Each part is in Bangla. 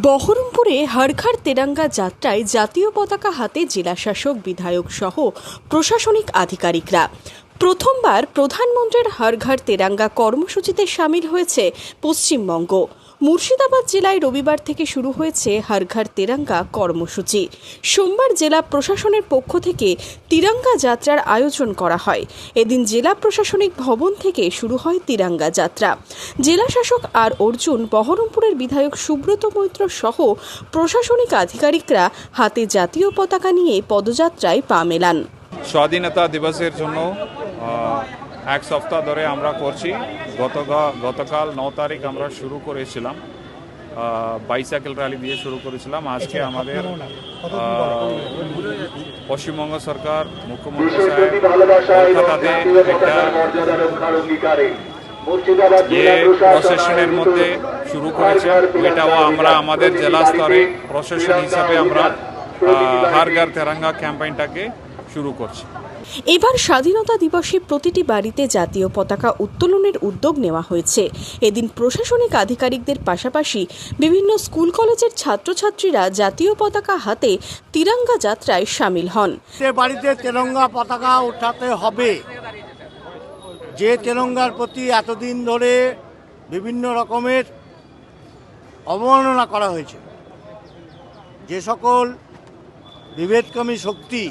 বহরমপুরে হর ঘর তেরঙ্গা যাত্রায় জাতীয় পতাকা হাতে জেলাশাসক বিধায়ক সহ প্রশাসনিক আধিকারিকরা। প্রথমবার প্রধানমন্ত্রীর হর ঘর তেরঙ্গা কর্মসূচিতে সামিল হয়েছে পশ্চিমবঙ্গ। মুর্শিদাবাদ জেলায় রবিবার থেকে শুরু হয়েছে হর ঘর তেরঙ্গা কর্মসূচি। সোমবার জেলা প্রশাসনের পক্ষ থেকে তিরঙ্গা যাত্রার আয়োজন করা হয়। এদিন জেলা প্রশাসনিক ভবন থেকে শুরু হয় তিরঙ্গা যাত্রা। জেলা শাসক আর অর্জুন, বহরমপুরের বিধায়ক সুব্রত মৈত্র সহ প্রশাসনিক আধিকারিকরা হাতে জাতীয় পতাকা নিয়ে পদযাত্রায় পা মেলান। স্বাধীনতা দিবসের জন্য এক সপ্তাহ ধরে আমরা করছি। গতকাল 9 তারিখ আমরা শুরু করেছিলাম, বাইসাইকেল র্যালি দিয়ে শুরু করেছিলাম। আজকে আমাদের পশ্চিমবঙ্গ সরকার, মুখ্যমন্ত্রী সাহেব কলকাতাতে একটা প্রশাসনের মধ্যে শুরু করেছে। এটাও আমরা আমাদের জেলা স্তরে প্রশাসন হিসাবে আমরা হর ঘর তেরঙ্গা ক্যাম্পেইনটাকে শুরু করছি। এবার স্বাধীনতা দিবসে প্রতিটি বাড়িতে জাতীয় পতাকা উত্তোলনের উদ্যোগ নেওয়া হয়েছে। এদিন প্রশাসনিক আধিকারিকদের পাশাপাশি বিভিন্ন স্কুল কলেজের ছাত্রছাত্রীরা জাতীয় পতাকা হাতে তিরঙ্গা যাত্রায় সামিল হন। বাড়িতে তিরঙ্গা পতাকা উঠাতে হবে। যে তিরঙ্গার প্রতি এতদিন ধরে বিভিন্ন রকমের অবমাননা করা হয়েছে, যে সকল বিভেদকামী শক্তি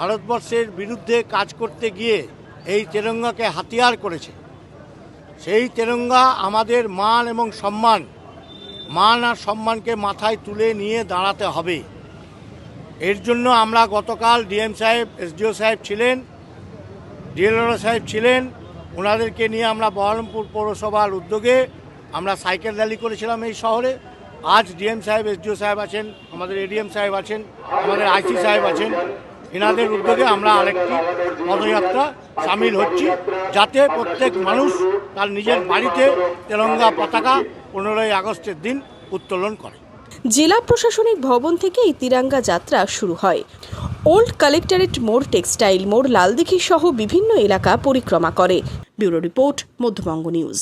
ভারতবর্ষের বিরুদ্ধে কাজ করতে গিয়ে এই তিরঙ্গাকে হাতিয়ার করেছে, সেই তিরঙ্গা আমাদের মান এবং মান আর সম্মানকে মাথায় তুলে নিয়ে দাঁড়াতে হবে। এর জন্য আমরা গতকাল ডিএম সাহেব, এসডিও সাহেব ছিলেন, ডিএলআরও সাহেব ছিলেন, ওনাদেরকে নিয়ে আমরা বহরমপুর পৌরসভার উদ্যোগে আমরা সাইকেল র্যালি করেছিলাম এই শহরে। আজ ডিএম সাহেব, এসডিও সাহেব আছেন, আমাদের এডিএম সাহেব আছেন, আমাদের আইসি সাহেব আছেন, এনাদের উদ্যোগে আমরা আরেকটি পদযাত্রা সামিল হচ্ছি, যাতে প্রত্যেক মানুষ তার নিজের বাড়িতে তিরঙ্গা পতাকা 15ই আগস্টের দিন উত্তোলন করে। জেলা প্রশাসনিক ভবন থেকে এই তিরঙ্গা যাত্রা শুরু হয়। ওল্ড কালেক্টরেট মোড়, টেক্সটাইল মোড়, লালদিঘি সহ বিভিন্ন এলাকা পরিক্রমা করে। Bureau report, Madhyabanga news.